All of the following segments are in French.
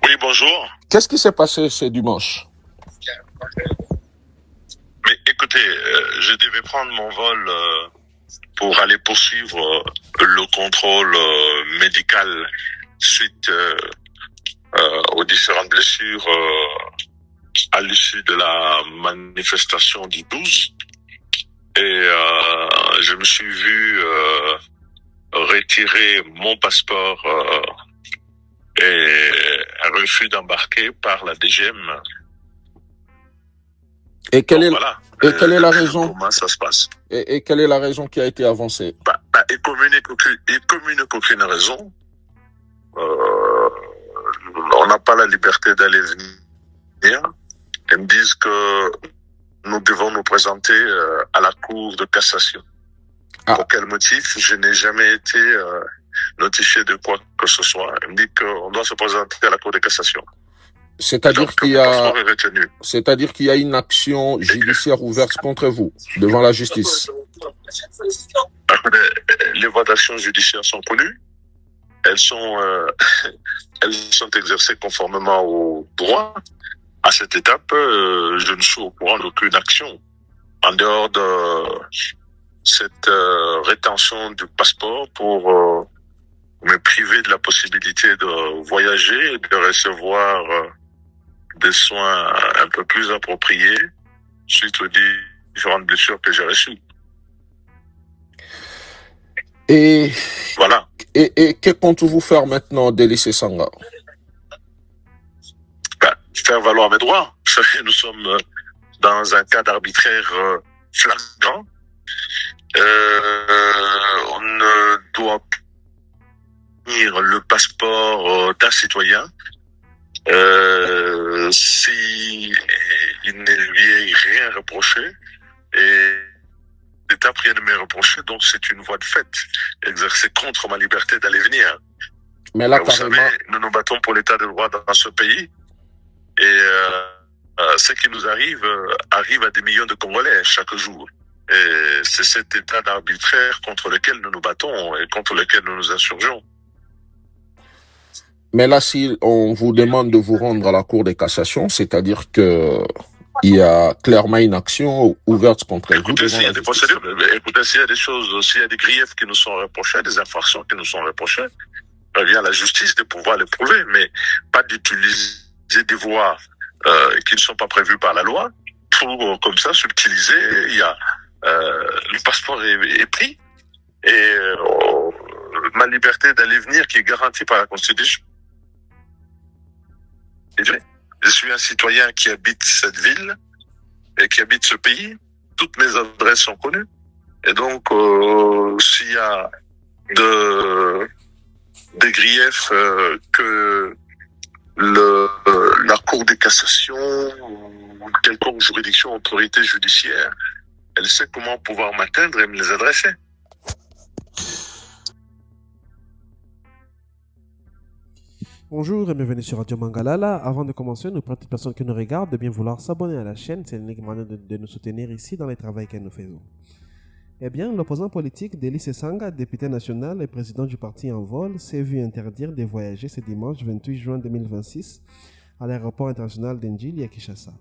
Oui, bonjour. Qu'est-ce qui s'est passé ce dimanche? Mais écoutez, je devais prendre mon vol pour aller poursuivre le contrôle médical suite aux différentes blessures à l'issue de la manifestation du 12. Et je me suis vu retirer mon passeport et un refus d'embarquer par la DGM. Et quelle Donc, est, voilà. et quelle est la raison? Comment ça se passe? Et quelle est la raison qui a été avancée? Il communique aucune raison. On n'a pas la liberté d'aller venir. Ils me disent que nous devons nous présenter à la Cour de cassation. Ah. Pour quel motif? Je n'ai jamais été notifié de quoi que ce soit. Ils me disent qu'on doit se présenter à la Cour de cassation. C'est-à-dire qu'il y a une action judiciaire ouverte contre vous devant la justice. Les voies d'action judiciaire sont connues. Elles sont exercées conformément au droit. À cette étape, je ne suis au courant d'aucune action en dehors de cette rétention du passeport pour me priver de la possibilité de voyager et de recevoir des soins un peu plus appropriés suite aux différentes blessures que j'ai reçues. Et voilà. Et que comptez-vous faire maintenant, Délice Sanga? Faire valoir mes droits. Nous sommes dans un cas d'arbitraire flagrant. On ne doit pas tenir le passeport d'un citoyen si il ne lui est rien reproché. Et l'État rien ne m'est reproché, donc c'est une voie de fait exercée contre ma liberté d'aller venir. Mais là, vous savez, nous nous battons pour l'état de droit dans ce pays. Et ce qui nous arrive à des millions de Congolais chaque jour. Et c'est cet état d'arbitraire contre lequel nous nous battons et contre lequel nous nous insurgeons. Mais là, si on vous demande de vous rendre à la Cour de cassation, c'est-à-dire que il y a clairement une action ouverte contre vous. Écoutez, s'il y a des procédures, écoutez, s'il y a des choses, s'il y a des griefs qui nous sont reprochés, des infractions qui nous sont reprochées, revient à la justice de pouvoir les prouver, mais pas d'utiliser des voies qui ne sont pas prévues par la loi pour, comme ça, subtiliser. Il y a le passeport est pris et ma liberté d'aller venir qui est garantie par la Constitution. Je suis un citoyen qui habite cette ville et qui habite ce pays. Toutes mes adresses sont connues. Et donc, s'il y a des griefs que la Cour de cassation ou quelconque juridiction, autorité judiciaire, elle sait comment pouvoir m'atteindre et me les adresser. Bonjour et bienvenue sur Radio Mangalala. Avant de commencer, nous prions toute personne qui nous regarde de bien vouloir s'abonner à la chaîne. C'est l'unique manière de nous soutenir ici dans le travail que nous faisons. Eh bien, l'opposant politique Délice Sanga, député national et président du parti En Vol, s'est vu interdire de voyager ce dimanche 28 juin 2026 à l'aéroport international d'Ndjili à Kinshasa.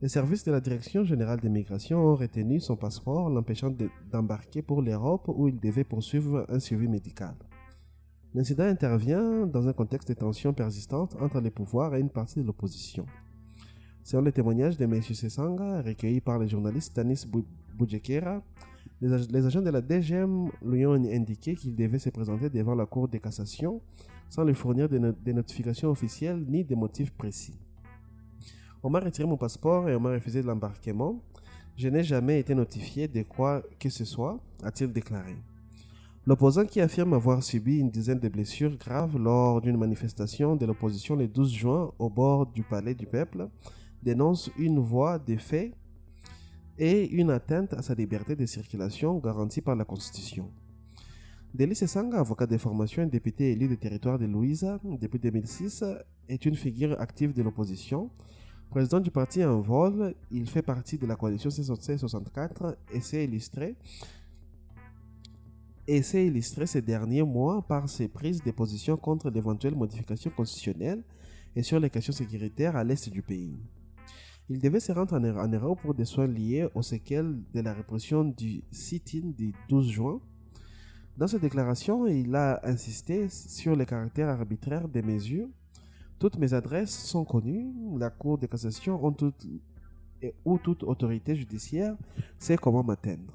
Les services de la Direction générale des migrations ont retenu son passeport, l'empêchant d'embarquer pour l'Europe où il devait poursuivre un suivi médical. L'incident intervient dans un contexte de tension persistante entre les pouvoirs et une partie de l'opposition. Selon les témoignages de M. Sesanga, recueillis par le journaliste Tanis Boudjekera, les agents de la DGM lui ont indiqué qu'il devait se présenter devant la Cour de cassation sans lui fournir des notifications officielles ni des motifs précis. On m'a retiré mon passeport et on m'a refusé l'embarquement. Je n'ai jamais été notifié de quoi que ce soit, a-t-il déclaré. L'opposant, qui affirme avoir subi une dizaine de blessures graves lors d'une manifestation de l'opposition le 12 juin au bord du Palais du Peuple, dénonce une voie de fait et une atteinte à sa liberté de circulation garantie par la Constitution. Délice Sanga, avocat de formation et député élu des territoires de Louisa depuis 2006, est une figure active de l'opposition. Président du parti En Vol, il fait partie de la coalition C64 et s'est illustré et s'est illustré ces derniers mois par ses prises de position contre d'éventuelles modifications constitutionnelles et sur les questions sécuritaires à l'est du pays. Il devait se rendre en Europe pour des soins liés aux séquelles de la répression du sit-in du 12 juin. Dans cette déclaration, il a insisté sur le caractère arbitraire des mesures. Toutes mes adresses sont connues, la Cour de cassation ou toute autorité judiciaire sait comment m'atteindre.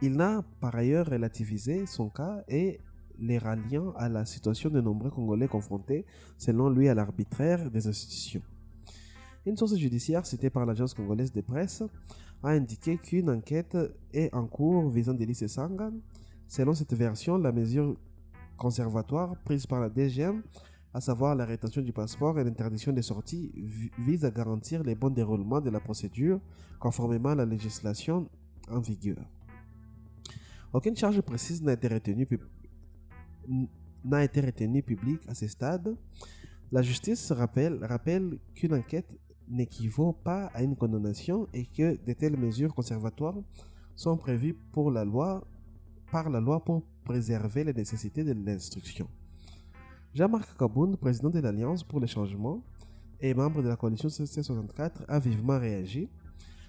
Il n'a par ailleurs relativisé son cas et les ralliant à la situation de nombreux Congolais confrontés, selon lui, à l'arbitraire des institutions. Une source judiciaire citée par l'agence congolaise de presse a indiqué qu'une enquête est en cours visant Denis Esanga. Selon cette version, la mesure conservatoire prise par la DGM, à savoir la rétention du passeport et l'interdiction des sorties, vise à garantir le bon déroulement de la procédure conformément à la législation en vigueur. Aucune charge précise n'a été retenue publique à ce stade. La justice rappelle qu'une enquête n'équivaut pas à une condamnation et que de telles mesures conservatoires sont prévues par la loi pour préserver les nécessités de l'instruction. Jean-Marc Kaboun, président de l'Alliance pour le changement et membre de la coalition C64, a vivement réagi.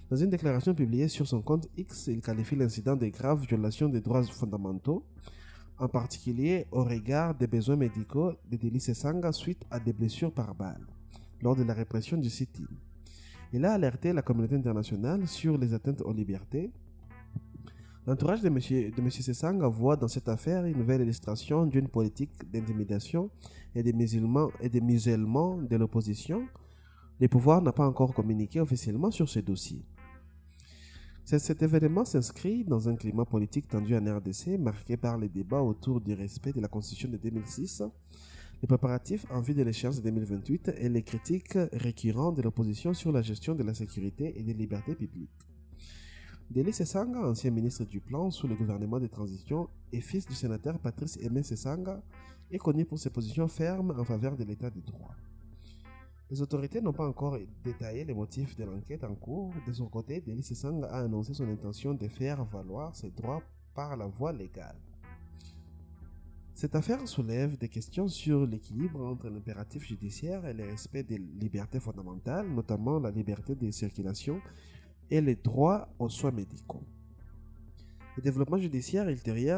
Dans une déclaration publiée sur son compte X, il qualifie l'incident de grave violation des droits fondamentaux, en particulier au regard des besoins médicaux de Denis Esanga suite à des blessures par balle lors de la répression du sit-in. Il a alerté la communauté internationale sur les atteintes aux libertés. L'entourage de M. Esanga voit dans cette affaire une nouvelle illustration d'une politique d'intimidation et de musellement de l'opposition. Le pouvoir n'a pas encore communiqué officiellement sur ce dossier. Cet événement s'inscrit dans un climat politique tendu en RDC, marqué par les débats autour du respect de la Constitution de 2006, les préparatifs en vue de l'échéance de 2028 et les critiques récurrentes de l'opposition sur la gestion de la sécurité et des libertés publiques. Denis Esanga, ancien ministre du Plan sous le gouvernement de transition et fils du sénateur Patrice Aimé Esanga, est connu pour ses positions fermes en faveur de l'état de droit. Les autorités n'ont pas encore détaillé les motifs de l'enquête en cours. De son côté, Denis Esanga a annoncé son intention de faire valoir ses droits par la voie légale. Cette affaire soulève des questions sur l'équilibre entre l'impératif judiciaire et le respect des libertés fondamentales, notamment la liberté de circulation et les droits aux soins médicaux. Le développement judiciaire ultérieur